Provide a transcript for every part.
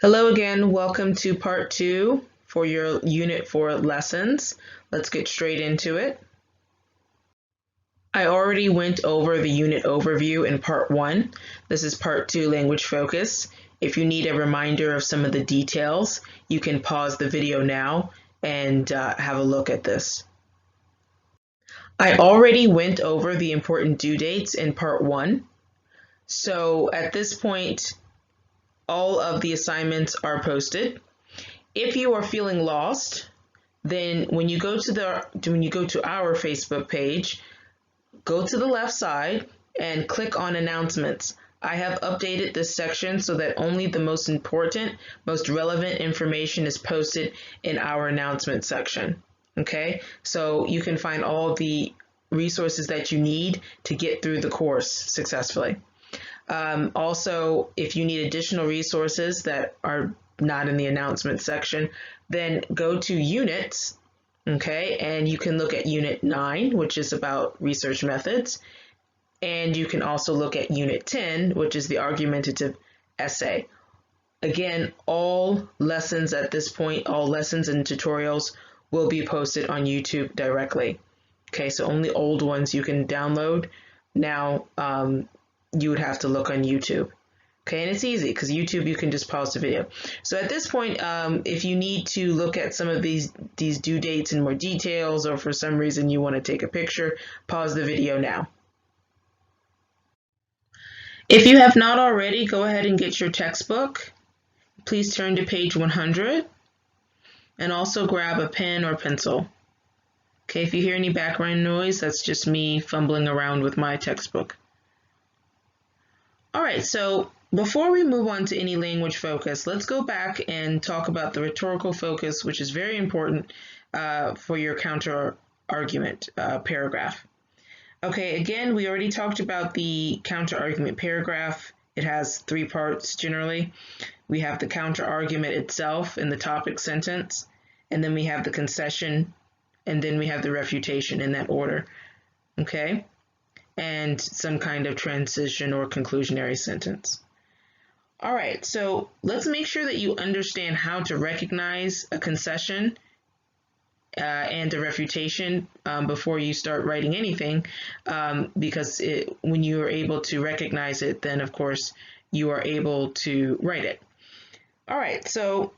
Hello again, welcome to part 2 for your Unit 4 lessons. Let's get straight into it. I already went over the unit overview in part 1. This is part 2, language focus. If you need a reminder of some of the details, you can pause the video now and have a look at this. I already went over the important due dates in part 1. So at this point, all of the assignments are posted. If you are feeling lost, then when you go to our Facebook page, go to the left side and click on announcements. I have updated this section so that only the most important, most relevant information is posted in our announcement section. Okay, so you can find all the resources that you need to get through the course successfully. Also, if you need additional resources that are not in the announcement section, then go to units, okay, and you can look at unit 9, which is about research methods, and you can also look at unit 10, which is the argumentative essay. Again, all lessons at this point, all lessons and tutorials will be posted on YouTube directly. Okay, so only old ones you can download. Now, you would have to look on YouTube. Okay, and it's easy because YouTube, you can just pause the video. So at this point, if you need to look at some of these due dates in more details, or for some reason you want to take a picture, pause the video now. If you have not already, go ahead and get your textbook. Please turn to page 100 and also grab a pen or pencil. Okay, if you hear any background noise, that's just me fumbling around with my textbook. All right, so before we move on to any language focus, let's go back and talk about the rhetorical focus, which is very important for your counter argument paragraph. Okay, again, we already talked about the counter argument paragraph. It has 3 parts generally. We have the counter argument itself in the topic sentence, and then we have the concession, and then we have the refutation in that order. Okay, and some kind of transition or conclusionary sentence. All right, so let's make sure that you understand how to recognize a concession and a refutation before you start writing anything, because when you are able to recognize it, then of course you are able to write it. All right, so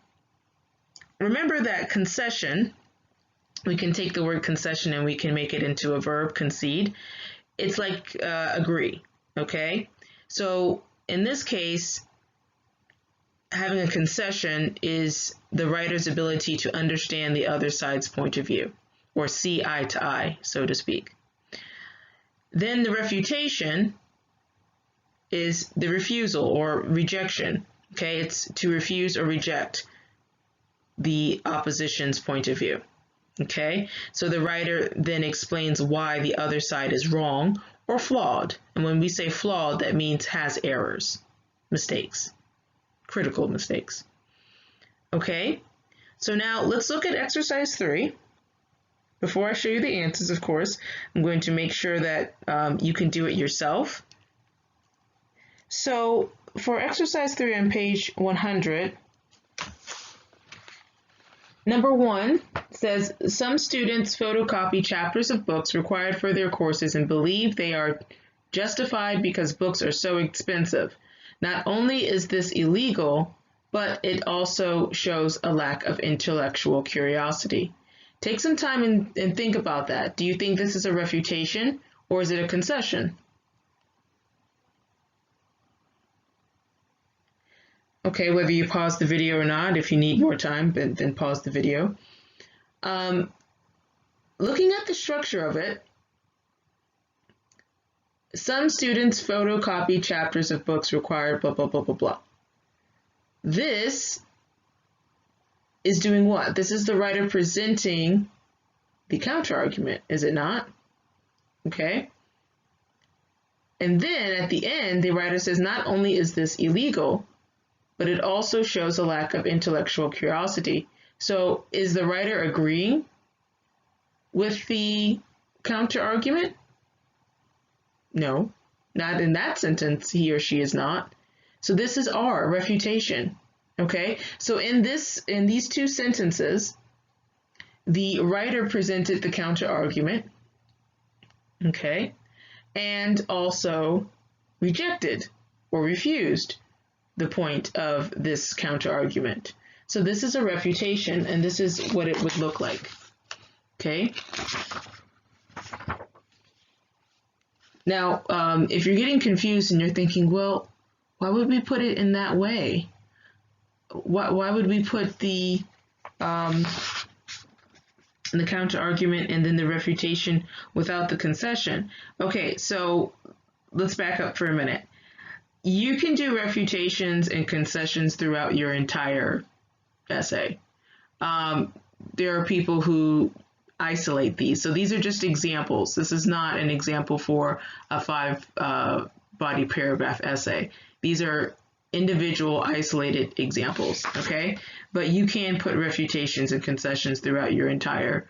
remember that concession, we can take the word concession and we can make it into a verb, concede. It's like agree, okay? So in this case, having a concession is the writer's ability to understand the other side's point of view, or see eye to eye, so to speak. Then the refutation is the refusal or rejection, okay? It's to refuse or reject the opposition's point of view. Okay, so the writer then explains why the other side is wrong or flawed. And when we say flawed, that means has errors, mistakes, critical mistakes. Okay, so now let's look at exercise 3. Before I show you the answers, of course, I'm going to make sure that you can do it yourself. So for exercise 3 on page 100, number 1 says, some students photocopy chapters of books required for their courses and believe they are justified because books are so expensive. Not only is this illegal, but it also shows a lack of intellectual curiosity. Take some time and think about that. Do you think this is a refutation or is it a concession? Okay, whether you pause the video or not, if you need more time, then pause the video. Looking at the structure of it, some students photocopy chapters of books required, blah, blah, blah, blah, blah. This is doing what? This is the writer presenting the counter-argument, is it not? Okay. And then at the end, the writer says, not only is this illegal, but it also shows a lack of intellectual curiosity. So is the writer agreeing with the counter-argument? No, not in that sentence, he or she is not. So this is R, refutation. Okay, so in these two sentences, the writer presented the counter argument, okay, and also rejected or refused the point of this counter argument. So this is a refutation, and this is what it would look like. Okay. Now, if you're getting confused and you're thinking, well, why would we put it in that way? Why would we put the counter argument and then the refutation without the concession? Okay, so let's back up for a minute. You can do refutations and concessions throughout your entire essay. There are people who isolate these. So these are just examples. This is not an example for a 5-body paragraph essay. These are individual isolated examples, okay? But you can put refutations and concessions throughout your entire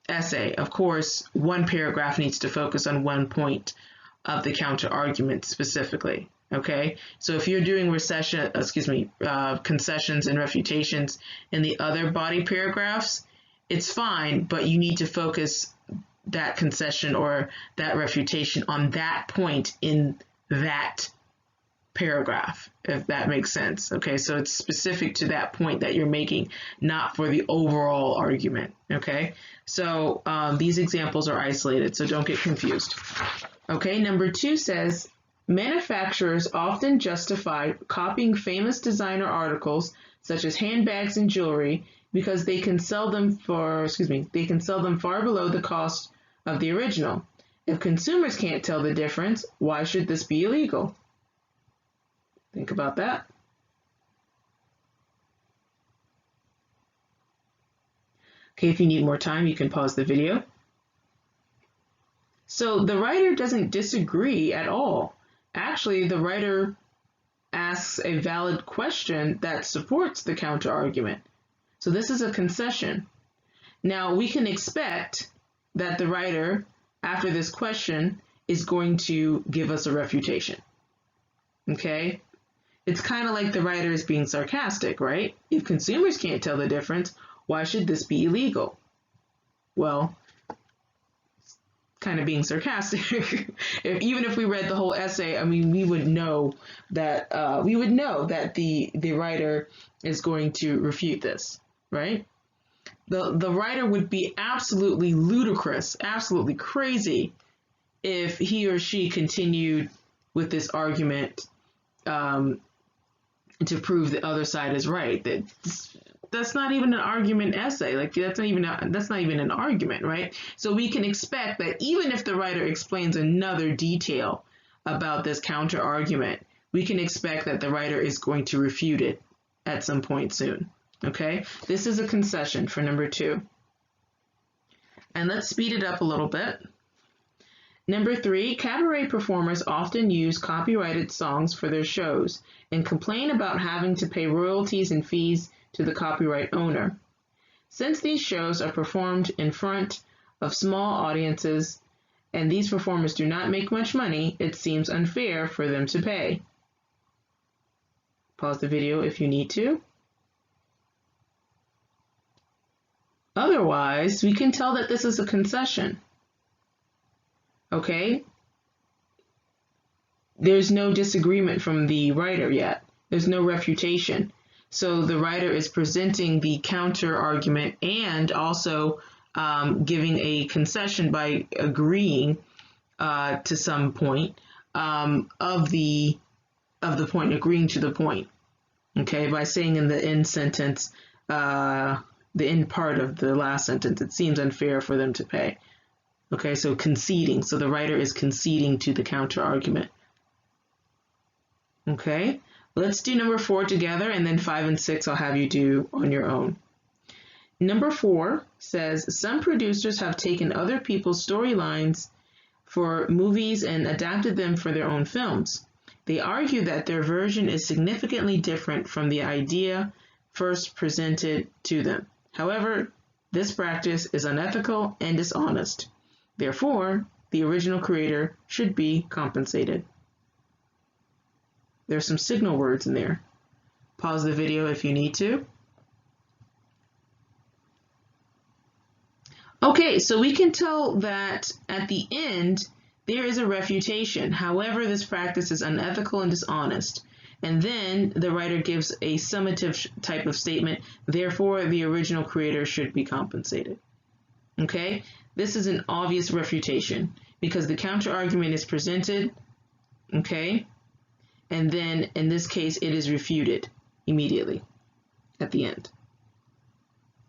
essay. Of course, one paragraph needs to focus on one point of the counter argument specifically. Okay, so if you're doing concessions and refutations in the other body paragraphs, it's fine, but you need to focus that concession or that refutation on that point in that paragraph, if that makes sense. Okay, so it's specific to that point that you're making, not for the overall argument. Okay, so these examples are isolated, so don't get confused. Okay, number 2 says, manufacturers often justify copying famous designer articles such as handbags and jewelry because they can sell them far below the cost of the original. If consumers can't tell the difference, why should this be illegal? Think about that. Okay, if you need more time, you can pause the video. So the writer doesn't disagree at all. Actually, the writer asks a valid question that supports the counter argument. So this is a concession. Now we can expect that the writer, after this question, is going to give us a refutation. Okay? It's kind of like the writer is being sarcastic, right? If consumers can't tell the difference, why should this be illegal? Well, kind of being sarcastic. Even if we read the whole essay, I mean, we would know that the writer is going to refute this, right? The writer would be absolutely ludicrous, absolutely crazy if he or she continued with this argument to prove the other side is right. That's not even an argument essay. Like that's not even an argument, right? So we can expect that even if the writer explains another detail about this counter argument, we can expect that the writer is going to refute it at some point soon. Okay, this is a concession for number 2. And let's speed it up a little bit. Number 3, cabaret performers often use copyrighted songs for their shows and complain about having to pay royalties and fees to the copyright owner. Since these shows are performed in front of small audiences and these performers do not make much money, it seems unfair for them to pay. Pause the video if you need to. Otherwise, we can tell that this is a concession. Okay? There's no disagreement from the writer yet. There's no refutation. So the writer is presenting the counter argument and also giving a concession by agreeing to some point of the point, agreeing to the point. Okay, by saying in the end sentence, the end part of the last sentence, it seems unfair for them to pay. Okay, so conceding. So the writer is conceding to the counter argument. Okay, let's do number 4 together, and then 5 and 6 I'll have you do on your own. Number 4 says, some producers have taken other people's storylines for movies and adapted them for their own films. They argue that their version is significantly different from the idea first presented to them. However, this practice is unethical and dishonest. Therefore, the original creator should be compensated. There's some signal words in there. Pause the video if you need to. Okay, so we can tell that at the end, there is a refutation. However, this practice is unethical and dishonest. And then the writer gives a summative type of statement, therefore the original creator should be compensated. Okay, this is an obvious refutation because the counter argument is presented, okay, and then in this case it is refuted immediately at the end.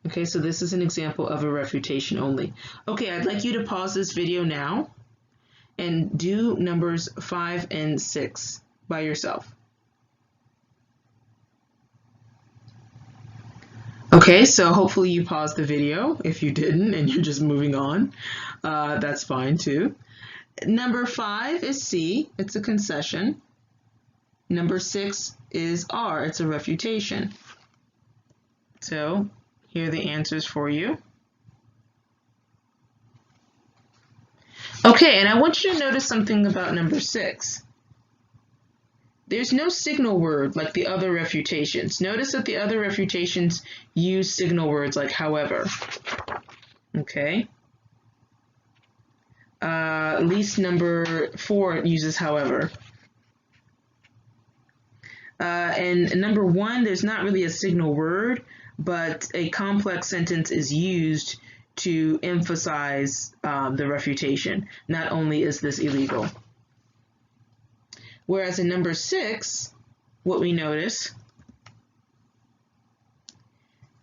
Okay, so this is an example of a refutation only. Okay, I'd like you to pause this video now and do numbers 5 and 6 by yourself. Okay, so hopefully you paused the video. If you didn't and you're just moving on, that's fine too. Number 5 is C, it's a concession. Number 6 is R, it's a refutation. So here are the answers for you. Okay, and I want you to notice something about number 6. There's no signal word like the other refutations. Notice that the other refutations use signal words like however. Okay. At least number 4 uses however. And number 1, there's not really a signal word, but a complex sentence is used to emphasize the refutation. Not only is this illegal. Whereas in number 6, what we notice,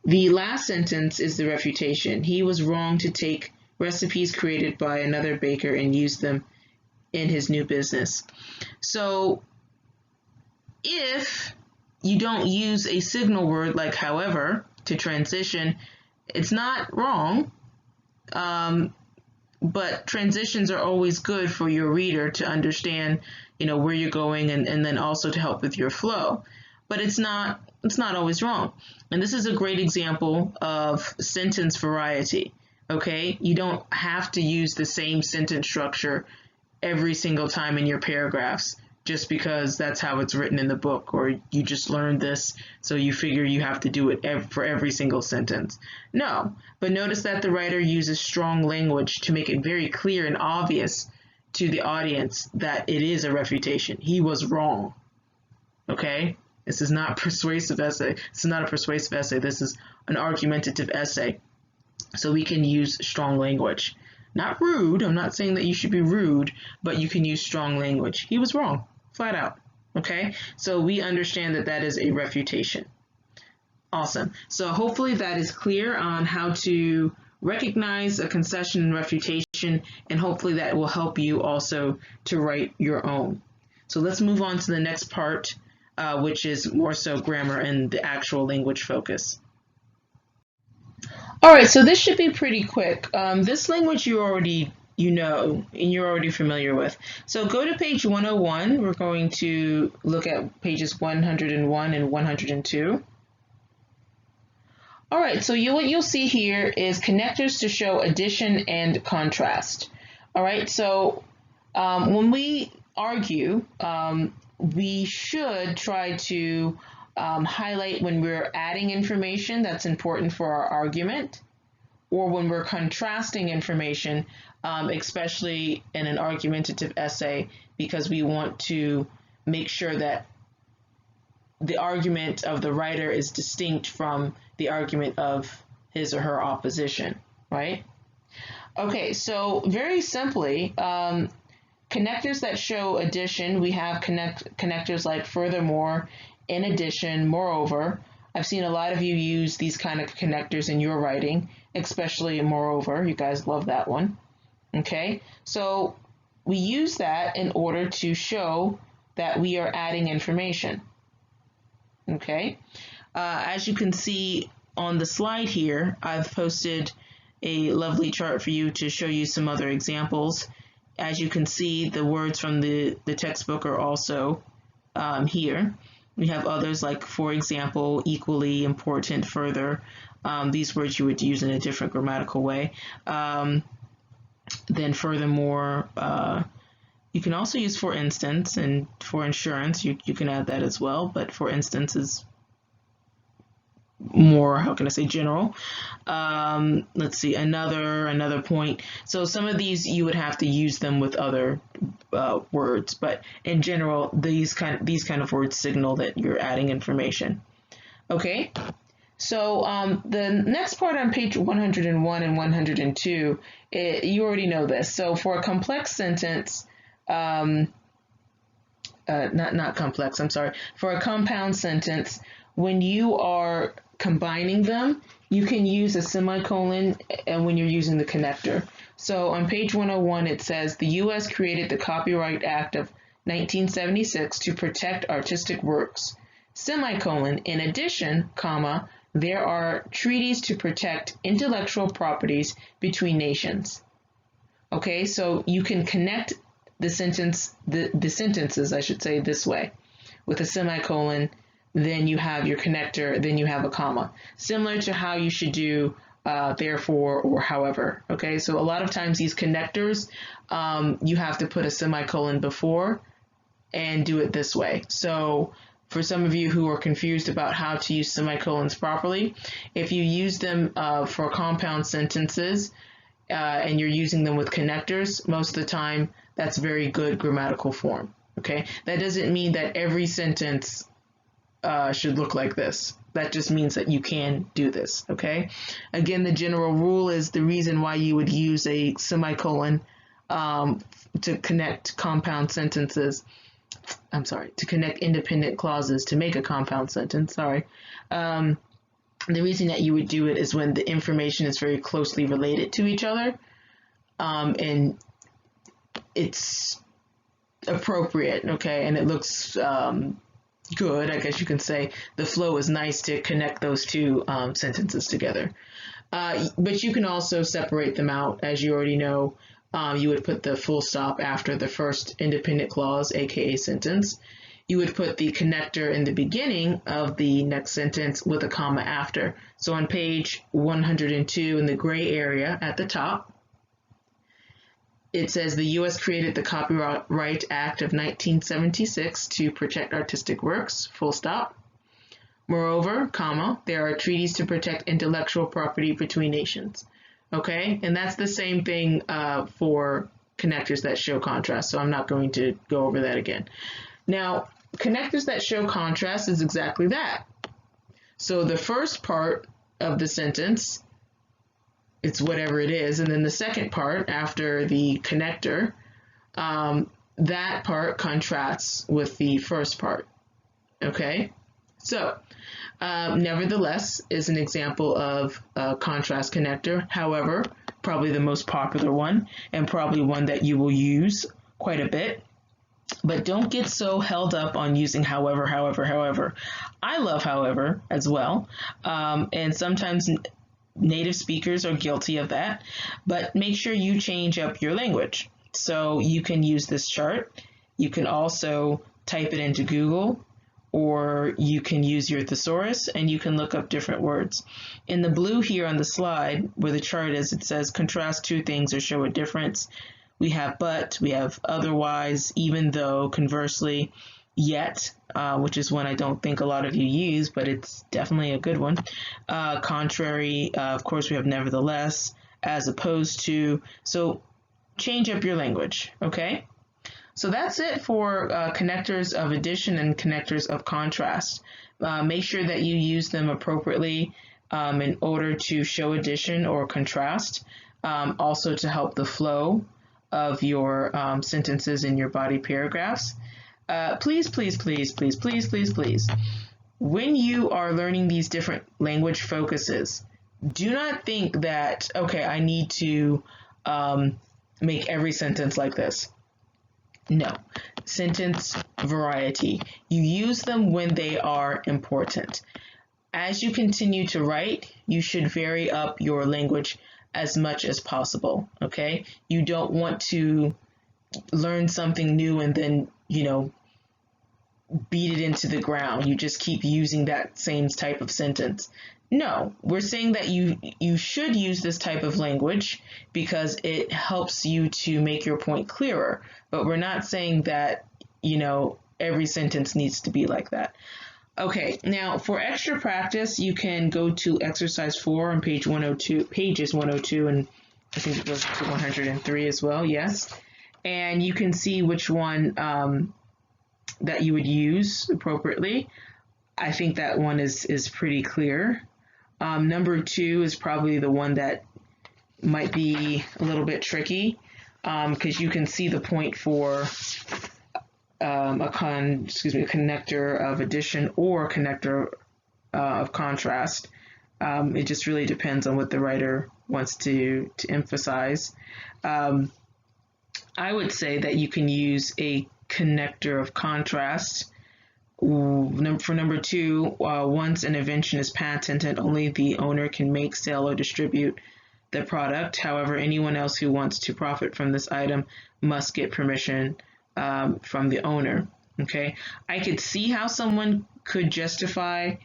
the last sentence is the refutation. He was wrong to take recipes created by another baker and use them in his new business. So if you don't use a signal word like however to transition, it's not wrong, but transitions are always good for your reader to understand, where you're going and then also to help with your flow. But it's not always wrong. And this is a great example of sentence variety. Okay, you don't have to use the same sentence structure every single time in your paragraphs just because that's how it's written in the book, or you just learned this so you figure you have to do it for every single sentence. No, but notice that the writer uses strong language to make it very clear and obvious to the audience that it is a refutation. He was wrong. Okay, this is not a persuasive essay. This is not a persuasive essay. This is an argumentative essay. So we can use strong language. Not rude. I'm not saying that you should be rude, but you can use strong language. He was wrong, flat out. Okay, so we understand that that is a refutation. Awesome. So hopefully that is clear on how to recognize a concession and refutation, and hopefully that will help you also to write your own. So let's move on to the next part, which is more so grammar and the actual language focus. All right, so this should be pretty quick. This language you already know and you're already familiar with. So go to page 101. We're going to look at pages 101 and 102. All right, so what you'll see here is connectors to show addition and contrast. All right, so when we argue, we should try to highlight when we're adding information that's important for our argument, or when we're contrasting information, especially in an argumentative essay, because we want to make sure that the argument of the writer is distinct from the argument of his or her opposition, right? Okay, so very simply, connectors that show addition, we have connectors like furthermore, in addition, moreover. I've seen a lot of you use these kind of connectors in your writing, especially moreover. You guys love that one. Okay, so we use that in order to show that we are adding information. Okay, as you can see on the slide here, I've posted a lovely chart for you to show you some other examples. As you can see, the words from the textbook are also here. We have others like, for example, equally, important, further. These words you would use in a different grammatical way. Then furthermore, you can also use for instance, and for insurance, you can add that as well, but for instance is more, how can I say, general. Let's see, another point. So some of these you would have to use them with other words, but in general, these kind of words signal that you're adding information. Okay. So the next part on page 101 and 102, you already know this. So for a complex sentence, not complex, I'm sorry. For a compound sentence, when you are combining them, you can use a semicolon and when you're using the connector. So on page 101, it says the U.S. created the Copyright Act of 1976 to protect artistic works. Semicolon, in addition, comma, there are treaties to protect intellectual properties between nations. Okay, so you can connect the sentences, I should say, this way, with a semicolon, then you have your connector, then you have a comma. Similar to how you should do therefore or however. Okay, so a lot of times these connectors, you have to put a semicolon before and do it this way. So for some of you who are confused about how to use semicolons properly, if you use them for compound sentences and you're using them with connectors, most of the time that's very good grammatical form. Okay, that doesn't mean that every sentence should look like this. That just means that you can do this. Okay, again, the general rule is the reason why you would use a semicolon to connect compound sentences. I'm sorry, to connect independent clauses to make a compound sentence. Sorry. The reason that you would do it is when the information is very closely related to each other, and it's appropriate, okay, and it looks good, I guess you can say. The flow is nice to connect those two sentences together. But you can also separate them out, as you already know. You would put the full stop after the first independent clause, aka sentence. You would put the connector in the beginning of the next sentence with a comma after. So on page 102 in the gray area at the top, it says the U.S. created the Copyright Act of 1976 to protect artistic works, full stop. Moreover, comma, there are treaties to protect intellectual property between nations. Okay, and that's the same thing for connectors that show contrast, so I'm not going to go over that again. Now, connectors that show contrast is exactly that. So the first part of the sentence, it's whatever it is, and then the second part after the connector, that part contrasts with the first part. Okay, so nevertheless is an example of a contrast connector. However, probably the most popular one and probably one that you will use quite a bit. But don't get so held up on using however. I love however as well, and sometimes native speakers are guilty of that, but make sure you change up your language. So you can use this chart. You can also type it into Google, or you can use your thesaurus and you can look up different words. In the blue here on the slide where the chart is, it says contrast two things or show a difference. We have but, we have otherwise, even though, conversely, yet, which is one I don't think a lot of you use, but it's definitely a good one. Contrary, of course, we have nevertheless, as opposed to. So change up your language, okay? So that's it for connectors of addition and connectors of contrast. Make sure that you use them appropriately in order to show addition or contrast, also to help the flow of your sentences in your body paragraphs. Please, when you are learning these different language focuses, do not think that, okay, I need to make every sentence like this. No. Sentence variety. You use them when they are important. As you continue to write, you should vary up your language as much as possible, okay? You don't want to learn something new and then, beat it into the ground. You just keep using that same type of sentence. No, we're saying that you should use this type of language because it helps you to make your point clearer, but we're not saying that, every sentence needs to be like that. Okay, now for extra practice, you can go to exercise 4 on page 102, pages 102, and I think it goes to 103 as well, yes. And you can see which one that you would use appropriately. I think that one is pretty clear. Number 2 is probably the one that might be a little bit tricky because you can see the point for a connector of addition or connector of contrast. It just really depends on what the writer wants to emphasize. I would say that you can use a connector of contrast. For number 2, once an invention is patented, only the owner can make, sell, or distribute the product. However, anyone else who wants to profit from this item must get permission from the owner. Okay, I could see how someone could justify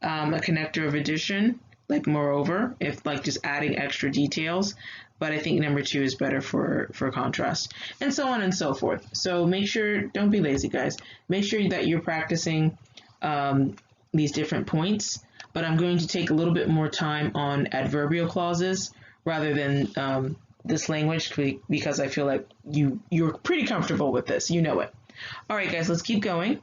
a connector of addition, like moreover, if like just adding extra details. But I think number 2 is better for contrast, and so on and so forth. So make sure, don't be lazy, guys. Make sure that you're practicing these different points. But I'm going to take a little bit more time on adverbial clauses rather than this language because I feel like you're pretty comfortable with this. You know it. All right, guys, let's keep going.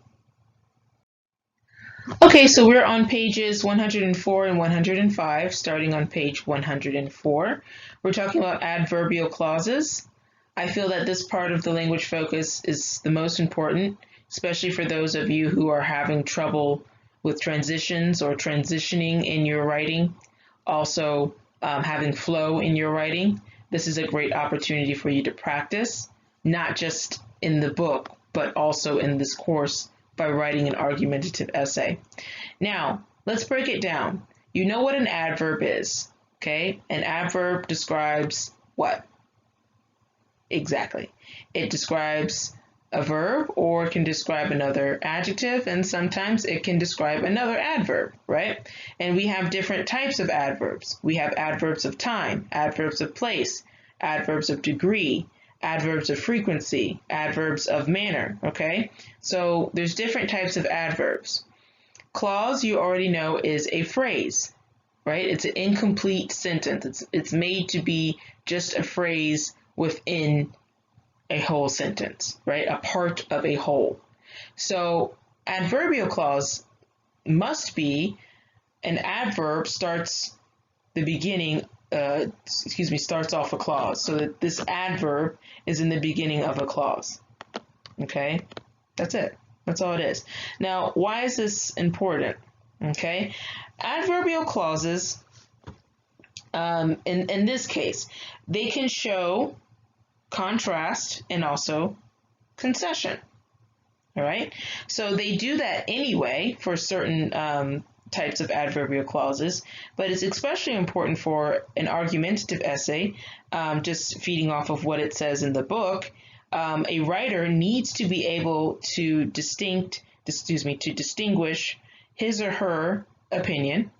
Okay, so we're on pages 104 and 105, starting on page 104. We're talking about adverbial clauses. I feel that this part of the language focus is the most important, especially for those of you who are having trouble with transitions or transitioning in your writing, also having flow in your writing. This is a great opportunity for you to practice, not just in the book, but also in this course by writing an argumentative essay. Now, let's break it down. You know what an adverb is, okay? An adverb describes what? Exactly. It describes a verb, or it can describe another adjective, and sometimes it can describe another adverb, right? And we have different types of adverbs. We have adverbs of time, adverbs of place, adverbs of degree, adverbs of frequency, adverbs of manner, okay? So there's different types of adverbs. Clause, you already know, is a phrase, right? It's an incomplete sentence. It's made to be just a phrase within a whole sentence, right? A part of a whole. So adverbial clause must be an adverb starts off a clause. So that this adverb is in the beginning of a clause. Okay, that's it. That's all it is. Now, why is this important? Okay, adverbial clauses, in this case, they can show contrast and also concession. All right, so they do that anyway for certain types of adverbial clauses, but it's especially important for an argumentative essay, just feeding off of what it says in the book. A writer needs to be able to distinguish his or her opinion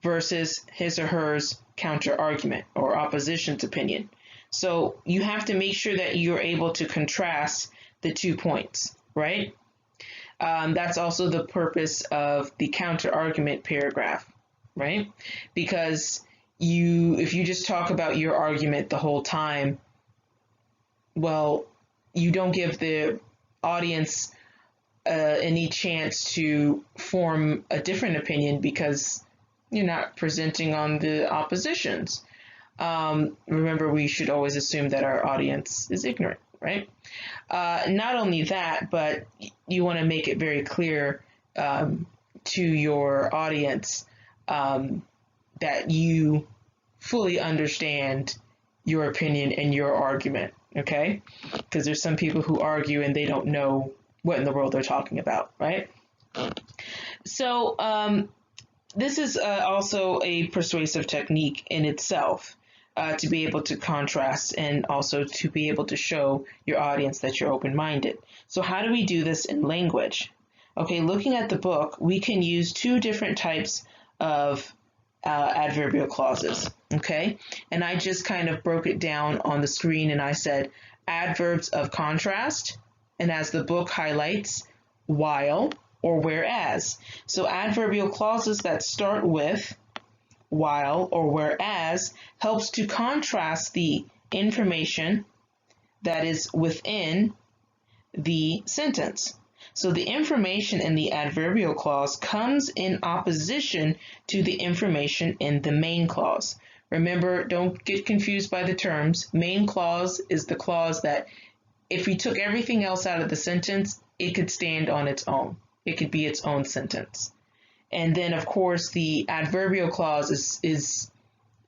versus his or hers counter argument or opposition's opinion. So you have to make sure that you're able to contrast the 2 points, right? That's also the purpose of the counter argument paragraph, right? Because if you just talk about your argument the whole time, well, you don't give the audience any chance to form a different opinion because you're not presenting on the oppositions. Remember, we should always assume that our audience is ignorant, right? Not only that, but you want to make it very clear to your audience that you fully understand your opinion and your argument, okay? Because there's some people who argue and they don't know what in the world they're talking about, right? So this is also a persuasive technique in itself. To be able to contrast and also to be able to show your audience that you're open-minded. So how do we do this in language? Okay, looking at the book, we can use 2 different types of adverbial clauses, okay? And I just kind of broke it down on the screen and I said adverbs of contrast, and as the book highlights, while, or whereas. So adverbial clauses that start with while or whereas helps to contrast the information that is within the sentence. So the information in the adverbial clause comes in opposition to the information in the main clause. Remember, don't get confused by the terms. Main clause is the clause that if we took everything else out of the sentence, it could stand on its own. It could be its own sentence. And then, of course, the adverbial clause is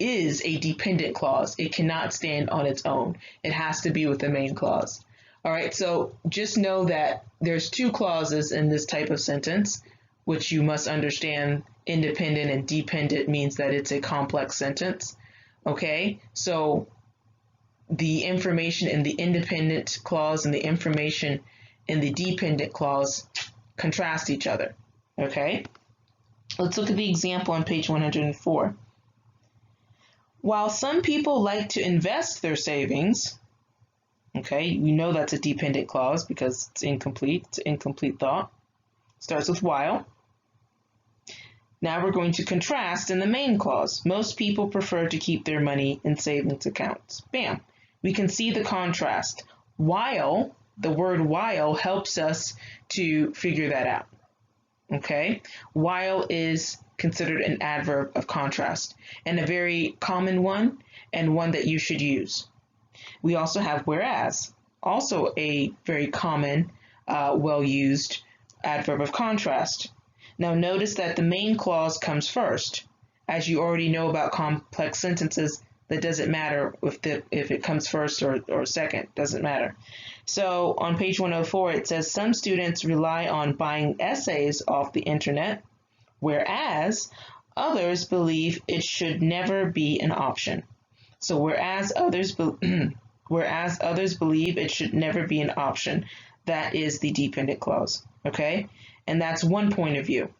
a dependent clause. It cannot stand on its own. It has to be with the main clause. All right, so just know that there's two clauses in this type of sentence, which you must understand. Independent and dependent means that it's a complex sentence. Okay, so the information in the independent clause and the information in the dependent clause contrast each other. Okay, let's look at the example on page 104. While some people like to invest their savings, okay, we know that's a dependent clause because it's incomplete. It's an incomplete thought. Starts with while. Now we're going to contrast in the main clause. Most people prefer to keep their money in savings accounts. Bam. We can see the contrast. While, the word while helps us to figure that out. Okay? While is considered an adverb of contrast and a very common one and one that you should use. We also have whereas, also a very common, well-used adverb of contrast. Now notice that the main clause comes first. As you already know about complex sentences, that doesn't matter if it comes first or second, doesn't matter. So on page 104, it says some students rely on buying essays off the internet, whereas others believe it should never be an option. So whereas others believe it should never be an option, that is the dependent clause, okay? And that's one point of view.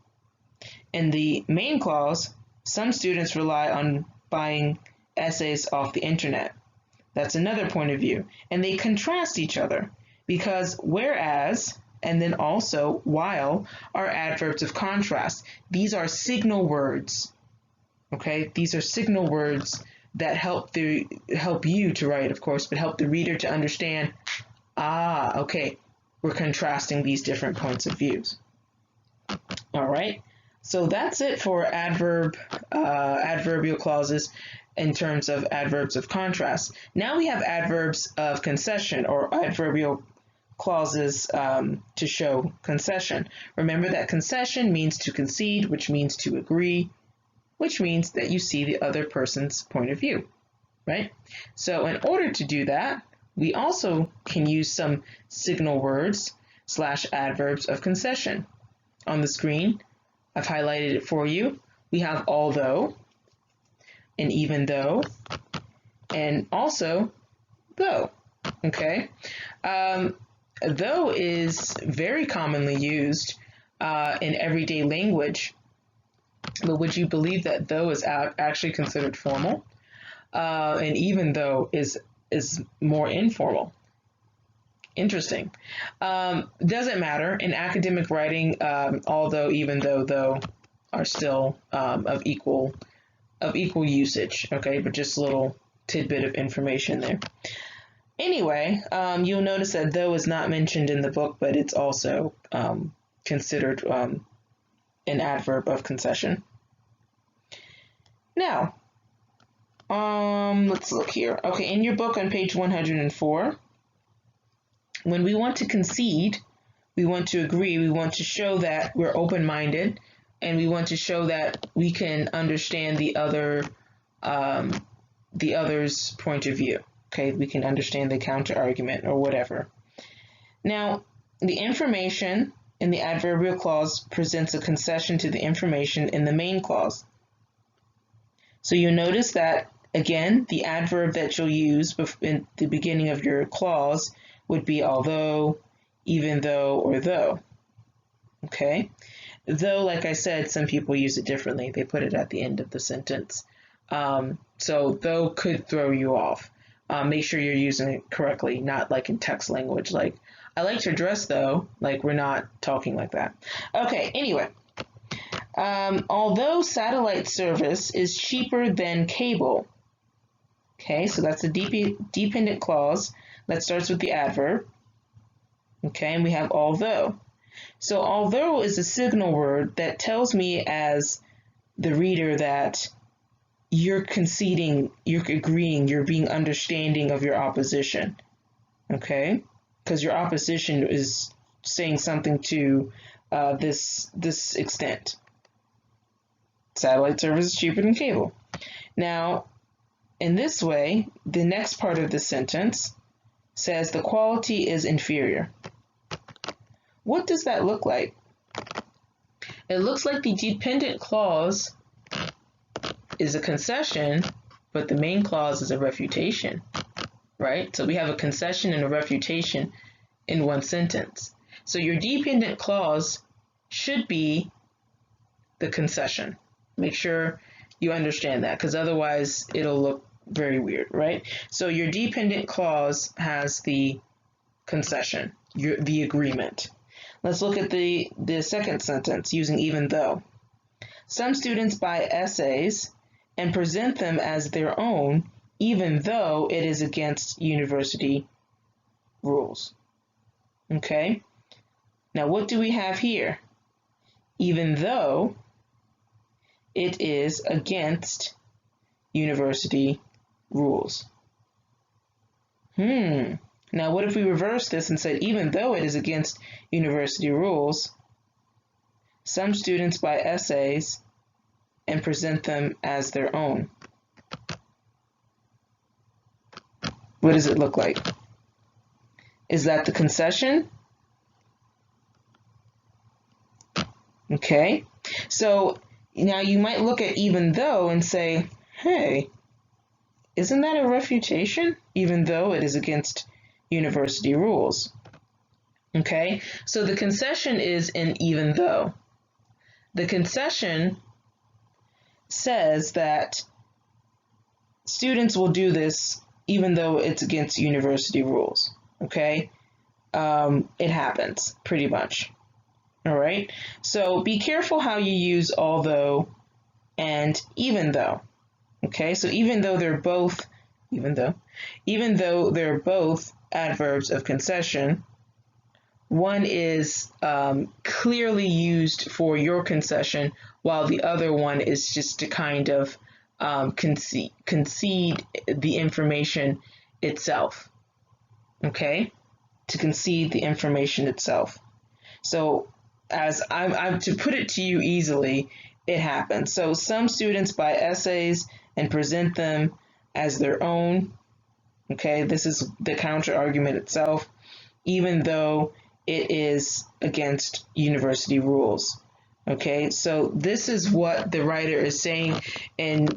In the main clause, some students rely on buying essays off the internet. That's another point of view. And they contrast each other because whereas and then also while are adverbs of contrast. These are signal words, okay? These are signal words that help you to write, of course, but help the reader to understand, okay, we're contrasting these different points of views. All right, so that's it for adverbial clauses in terms of adverbs of contrast. Now we have adverbs of concession or adverbial clauses to show concession. Remember that concession means to concede, which means to agree, which means that you see the other person's point of view, right? So in order to do that, we also can use some signal words / adverbs of concession. On the screen, I've highlighted it for you. We have although, and even though, and also though, okay? Though is very commonly used in everyday language, but would you believe that though is actually considered formal? And even though is more informal. Interesting. Doesn't matter. In academic writing, although, even though are still of equal usage, okay? But just a little tidbit of information there. Anyway, you'll notice that though is not mentioned in the book, but it's also considered an adverb of concession. Now, let's look here. Okay, in your book on page 104, when we want to concede, we want to agree, we want to show that we're open-minded, and we want to show that we can understand the other's point of view. Okay, we can understand the counter argument or whatever. Now, the information in the adverbial clause presents a concession to the information in the main clause. So you notice that, again, the adverb that you'll use in the beginning of your clause would be although, even though, or though. Okay? Though, like I said, some people use it differently. They put it at the end of the sentence. So though could throw you off. Make sure you're using it correctly, not like in text language, like I liked her dress though. Like, we're not talking like that. Okay, anyway. Although satellite service is cheaper than cable. Okay, so that's a dependent clause that starts with the adverb. Okay, and we have although. So although is a signal word that tells me as the reader that you're conceding, you're agreeing, you're being understanding of your opposition. Okay, because your opposition is saying something to this extent. Satellite service is cheaper than cable. Now, in this way, the next part of the sentence says the quality is inferior. What does that look like? It looks like the dependent clause is a concession, but the main clause is a refutation, right? So we have a concession and a refutation in one sentence. So your dependent clause should be the concession. Make sure you understand that, because otherwise it'll look very weird, right? So your dependent clause has the concession, the agreement. Let's look at the second sentence using even though. Some students buy essays and present them as their own, even though it is against university rules. Okay? Now, what do we have here? Even though it is against university rules. Now, what if we reverse this and said, even though it is against university rules, some students buy essays and present them as their own? What does it look like? Is that the concession? Okay, so now you might look at even though and say, hey, isn't that a refutation? Even though it is against university rules. Okay, so the concession is in even though. The concession says that students will do this even though it's against university rules. Okay, it happens pretty much. All right, so be careful how you use although and even though. Okay, so even though they're both adverbs of concession, one is clearly used for your concession, while the other one is just to kind of concede the information itself. Okay, to concede the information itself. So as I'm to put it to you easily, it happens. So some students buy essays and present them as their own. Okay, this is the counter argument itself, even though it is against university rules. Okay, so this is what the writer is saying in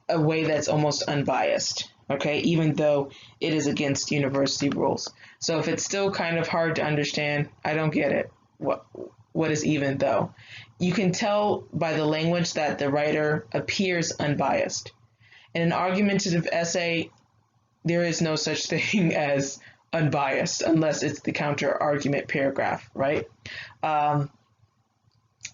a way that's almost unbiased. Okay, even though it is against university rules. So if it's still kind of hard to understand, I don't get it. What is even though? You can tell by the language that the writer appears unbiased. In an argumentative essay, there is no such thing as unbiased unless it's the counter argument paragraph, right?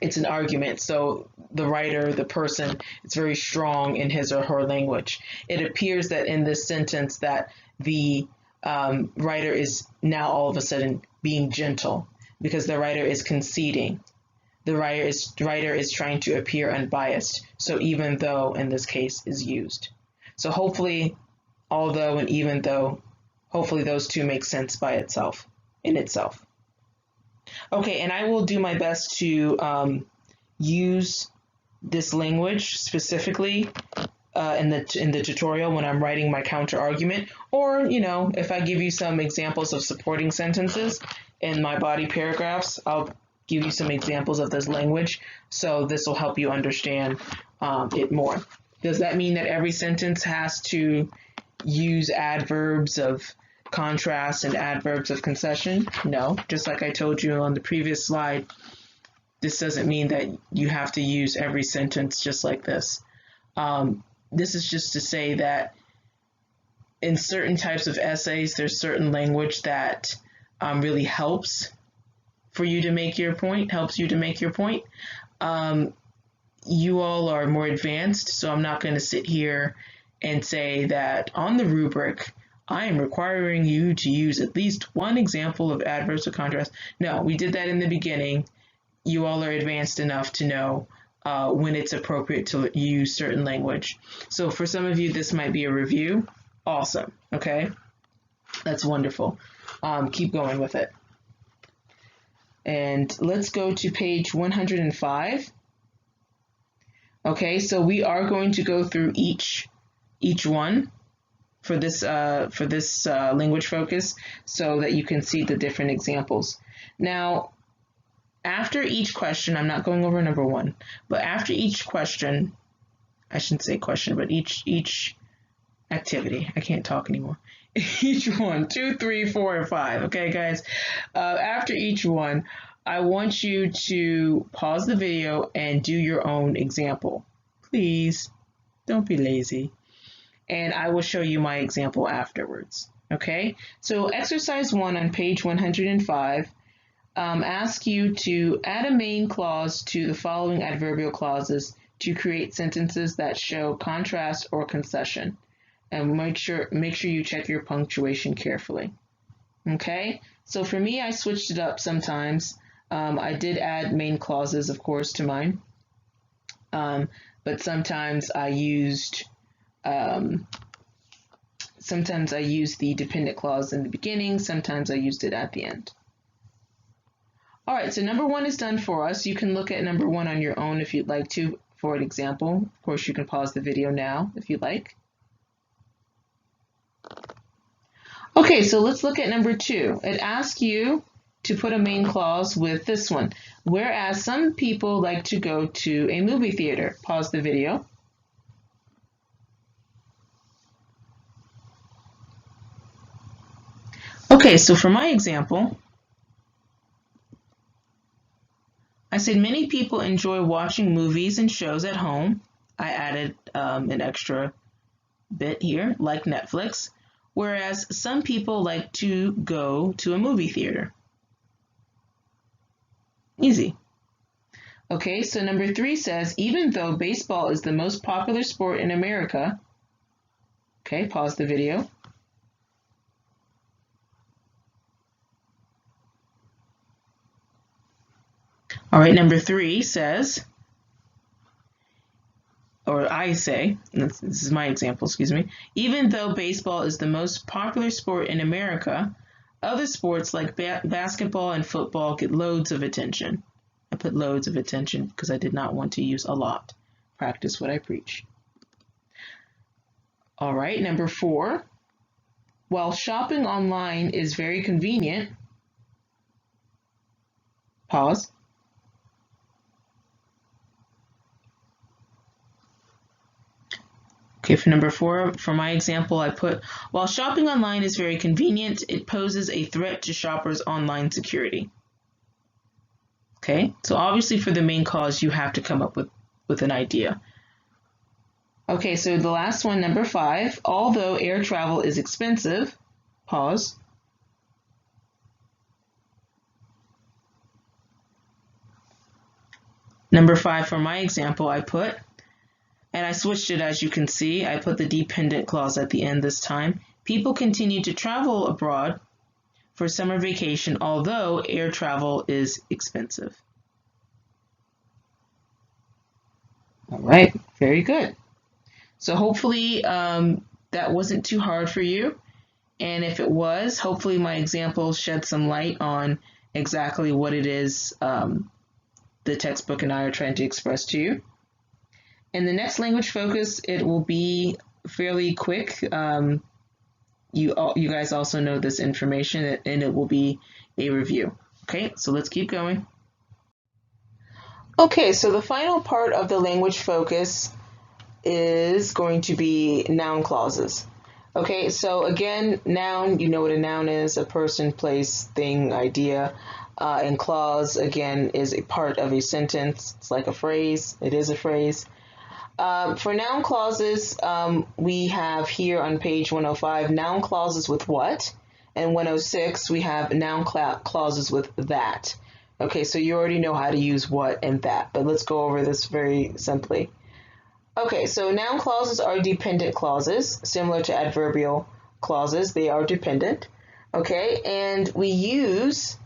It's an argument, so the writer, the person, is very strong in his or her language. It appears that in this sentence that the writer is now all of a sudden being gentle because the writer is conceding. The writer is trying to appear unbiased. So even though in this case is used. So hopefully, although and even though, hopefully those two make sense by itself, in itself. Okay, and I will do my best to use this language specifically in the tutorial when I'm writing my counter argument, or if I give you some examples of supporting sentences in my body paragraphs, I'll give you some examples of this language, so this will help you understand it more. Does that mean that every sentence has to use adverbs of contrast and adverbs of concession? No, just like I told you on the previous slide, this doesn't mean that you have to use every sentence just like this. This is just to say that in certain types of essays, there's certain language that really helps you to make your point. You all are more advanced, so I'm not going to sit here and say that on the rubric, I am requiring you to use at least one example of adverbs of contrast. No, we did that in the beginning. You all are advanced enough to know when it's appropriate to use certain language. So for some of you, this might be a review. Awesome, okay? That's wonderful. Keep going with it. And let's go to page 105. Okay, so we are going to go through each one for this language focus so that you can see the different examples. Now, after each question, I'm not going over number one, but after each question, I shouldn't say question, but each activity, I can't talk anymore. Each one, 2, 3, 4, and 5. Okay, guys, after each one, I want you to pause the video and do your own example. Please, don't be lazy. And I will show you my example afterwards. Okay, so exercise 1 on page 105 asks you to add a main clause to the following adverbial clauses to create sentences that show contrast or concession. And make sure you check your punctuation carefully. Okay, so for me, I switched it up sometimes. I did add main clauses, of course, to mine, but sometimes I used the dependent clause in the beginning. Sometimes I used it at the end. All right, so number 1 is done for us. You can look at number 1 on your own if you'd like to for an example. Of course, you can pause the video now if you'd like. Okay, so let's look at number 2. It asks you to put a main clause with this one. Whereas some people like to go to a movie theater. Pause the video. Okay, so for my example, I said many people enjoy watching movies and shows at home. I added an extra bit here, like Netflix, whereas some people like to go to a movie theater. Easy. Okay, so number 3 says, even though baseball is the most popular sport in America, okay, pause the video. All right, number 3 says, or I say, this is my example, excuse me, even though baseball is the most popular sport in America, other sports like basketball and football get loads of attention. I put loads of attention because I did not want to use a lot. Practice what I preach. All right, number 4, while shopping online is very convenient, pause. Okay, for number 4, for my example, I put, while shopping online is very convenient, it poses a threat to shoppers' online security. Okay, so obviously for the main cause, you have to come up with an idea. Okay, so the last one, number 5, although air travel is expensive, pause. Number 5, for my example, I put, and I switched it, as you can see. I put the dependent clause at the end this time. People continue to travel abroad for summer vacation, although air travel is expensive. All right, very good. So hopefully that wasn't too hard for you. And if it was, hopefully my example shed some light on exactly what it is the textbook and I are trying to express to you. In the next language focus, it will be fairly quick. You guys also know this information, and it will be a review. Okay, so let's keep going. Okay, so the final part of the language focus is going to be noun clauses. Okay, so again, noun, you know what a noun is, a person, place, thing, idea. And clause, again, is a part of a sentence. It's like a phrase. It is a phrase. For noun clauses, we have here on page 105, noun clauses with what? and 106, we have noun clauses with that. Okay, so you already know how to use what and that, but let's go over this very simply. Okay, so noun clauses are dependent clauses, similar to adverbial clauses. They are dependent. Okay, and we use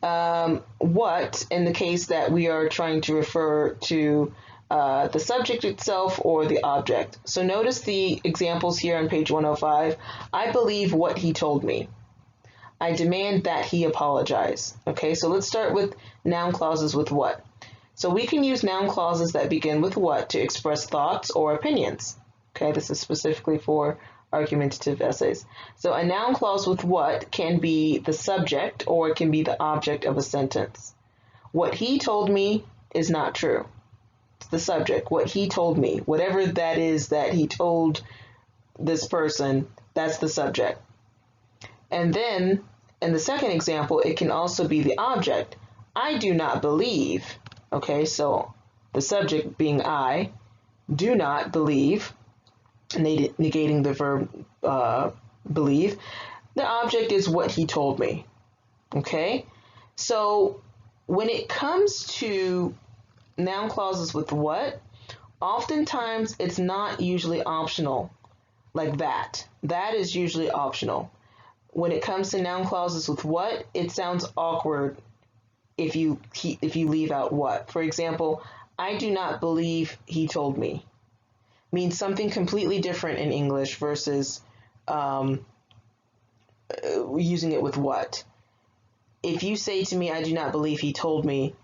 what in the case that we are trying to refer to the subject itself or the object. So notice the examples here on page 105. I believe what he told me. I demand that he apologize. Okay, so let's start with noun clauses with what. So we can use noun clauses that begin with what to express thoughts or opinions. Okay, this is specifically for argumentative essays. So a noun clause with what can be the subject or it can be the object of a sentence. What he told me is not true. It's the subject. What he told me. Whatever that is that he told this person, that's the subject. And then in the second example, it can also be the object. I do not believe. Okay, so the subject being I, do not believe, negating the verb believe. The object is what he told me. Okay, so when it comes to noun clauses with what, oftentimes it's not usually optional like that. That is usually optional. When it comes to noun clauses with what, it sounds awkward if you leave out what. For example, I do not believe he told me means something completely different in English versus using it with what. If you say to me, I do not believe he told me,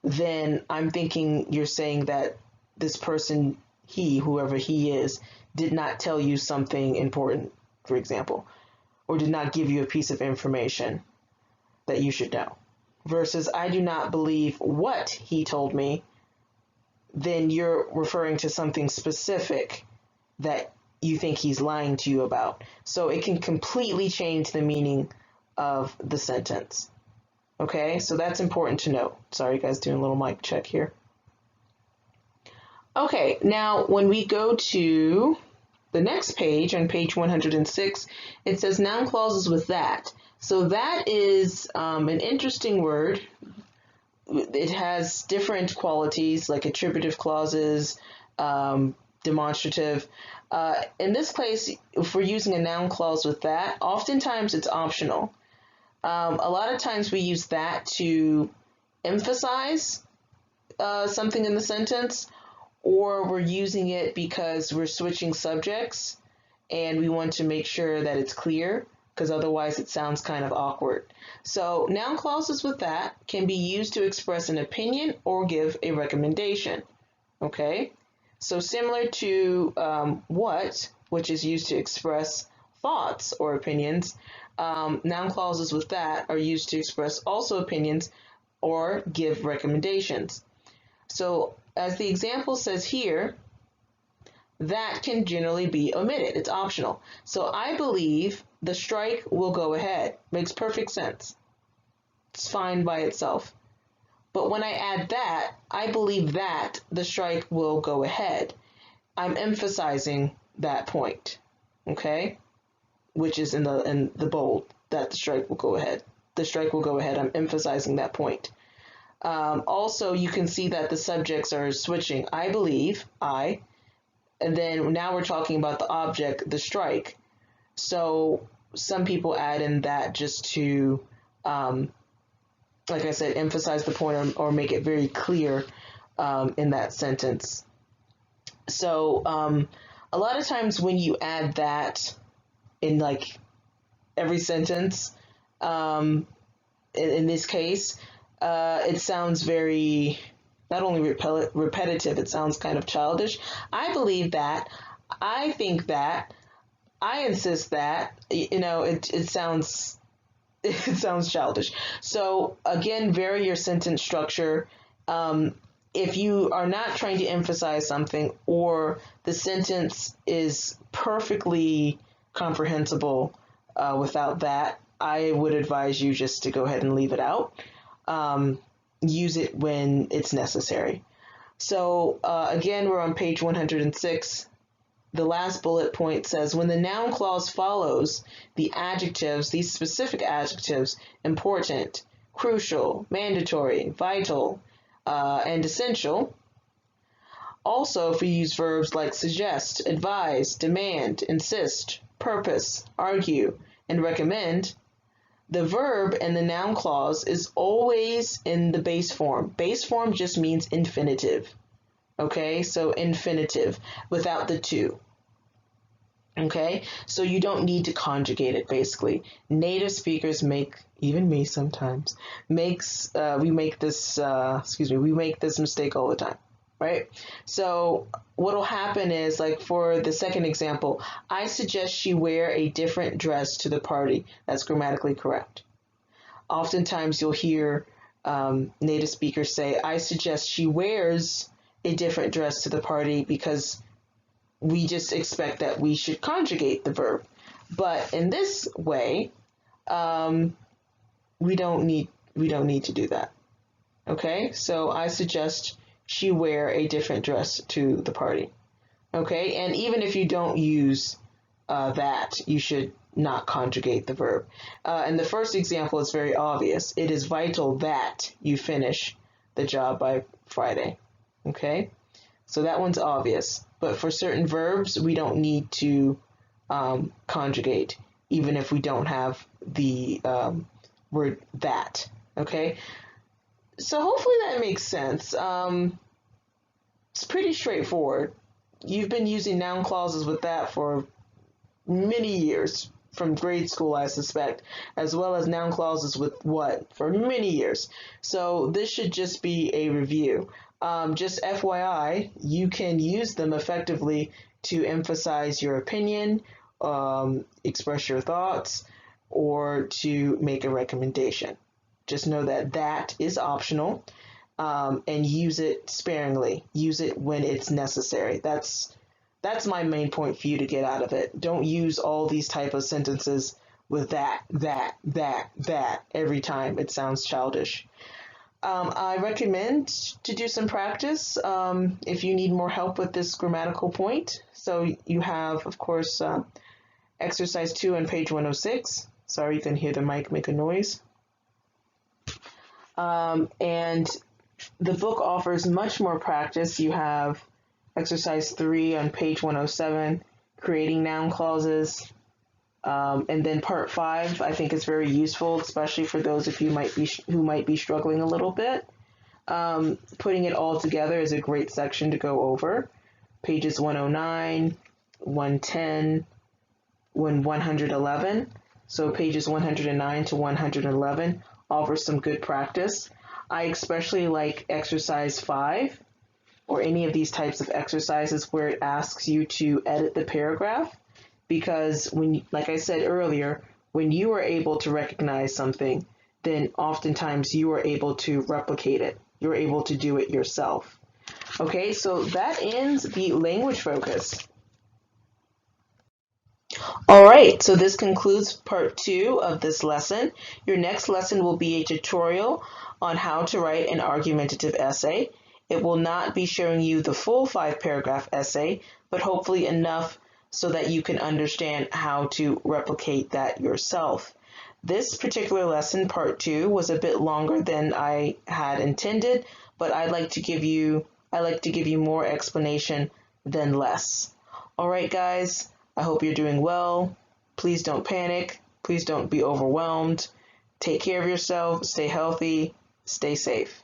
then I'm thinking you're saying that this person, he, whoever he is, did not tell you something important, for example, or did not give you a piece of information that you should know. Versus, I do not believe what he told me, then you're referring to something specific that you think he's lying to you about. So it can completely change the meaning of the sentence. Okay, so that's important to note. Sorry guys, doing a little mic check here. Okay, now when we go to the next page, on page 106, it says noun clauses with that. So that is an interesting word. It has different qualities like attributive clauses, demonstrative. In this case, if we're using a noun clause with that, oftentimes it's optional. A lot of times we use that to emphasize something in the sentence, or we're using it because we're switching subjects and we want to make sure that it's clear, because otherwise it sounds kind of awkward. So noun clauses with that can be used to express an opinion or give a recommendation. Okay, so similar to what, which is used to express thoughts or opinions, noun clauses with that are used to express also opinions or give recommendations. So as the example says here, that can generally be omitted. It's optional. So I believe the strike will go ahead. Makes perfect sense. It's fine by itself. But when I add that, I believe that the strike will go ahead. I'm emphasizing that point, okay? Which is in the bold, that the strike will go ahead. The strike will go ahead. I'm emphasizing that point. Also, you can see that the subjects are switching. I believe, I, and then now we're talking about the object, the strike. So some people add in that just to, like I said, emphasize the point or make it very clear in that sentence. So a lot of times when you add that in like every sentence, in this case, it sounds very, not only repetitive, it sounds kind of childish. I believe that, I think that, I insist that, you know, it sounds childish. So again, vary your sentence structure. If you are not trying to emphasize something or the sentence is perfectly comprehensible without that, I would advise you just to go ahead and leave it out. Use it when it's necessary. So again, we're on page 106. the last bullet point says, when the noun clause follows the adjectives, these specific adjectives, important, crucial, mandatory, vital, and essential. Also, if we use verbs like suggest, advise, demand, insist, purpose, argue, and recommend, the verb in the noun clause is always in the base form. Base form just means infinitive. Okay, so infinitive without the to. Okay, so you don't need to conjugate it basically. Native speakers make, even me sometimes, we make this mistake all the time, right? So what'll happen is, like for the second example, I suggest she wear a different dress to the party. That's grammatically correct. Oftentimes you'll hear native speakers say, I suggest she wears a different dress to the party, because we just expect that we should conjugate the verb. But in this way, we don't need to do that. Okay, so I suggest she wear a different dress to the party. Okay, and even if you don't use that, you should not conjugate the verb. In the first example, it's very obvious. It is vital that you finish the job by Friday. Okay, so that one's obvious. But for certain verbs, we don't need to conjugate, even if we don't have the word that. Okay, so hopefully that makes sense. It's pretty straightforward. You've been using noun clauses with that for many years, from grade school, I suspect, as well as noun clauses with what for many years. So this should just be a review. Just FYI, you can use them effectively to emphasize your opinion, express your thoughts, or to make a recommendation. Just know that that is optional, and use it sparingly. Use it when it's necessary. That's my main point for you to get out of it. Don't use all these type of sentences with that every time. It sounds childish. I recommend to do some practice if you need more help with this grammatical point. So you have, of course, exercise 2 on page 106. Sorry, you can hear the mic make a noise. And the book offers much more practice. You have exercise 3 on page 107, creating noun clauses. And then part 5, I think is very useful, especially for those of you who might be struggling a little bit. Putting it all together is a great section to go over. Pages 109, 110, 111. So pages 109 to 111 offer some good practice. I especially like exercise 5, or any of these types of exercises where it asks you to edit the paragraph. Because when, like I said earlier, when you are able to recognize something, then oftentimes you are able to replicate it. You're able to do it yourself. Okay, so that ends the language focus. All right, so this concludes part 2 of this lesson. Your next lesson will be a tutorial on how to write an argumentative essay. It will not be showing you the full 5-paragraph essay, but hopefully enough so that you can understand how to replicate that yourself. This particular lesson, part 2, was a bit longer than I had intended, but I like to give you more explanation than less. All right, guys, I hope you're doing well. Please don't panic. Please don't be overwhelmed. Take care of yourself. Stay healthy. Stay safe.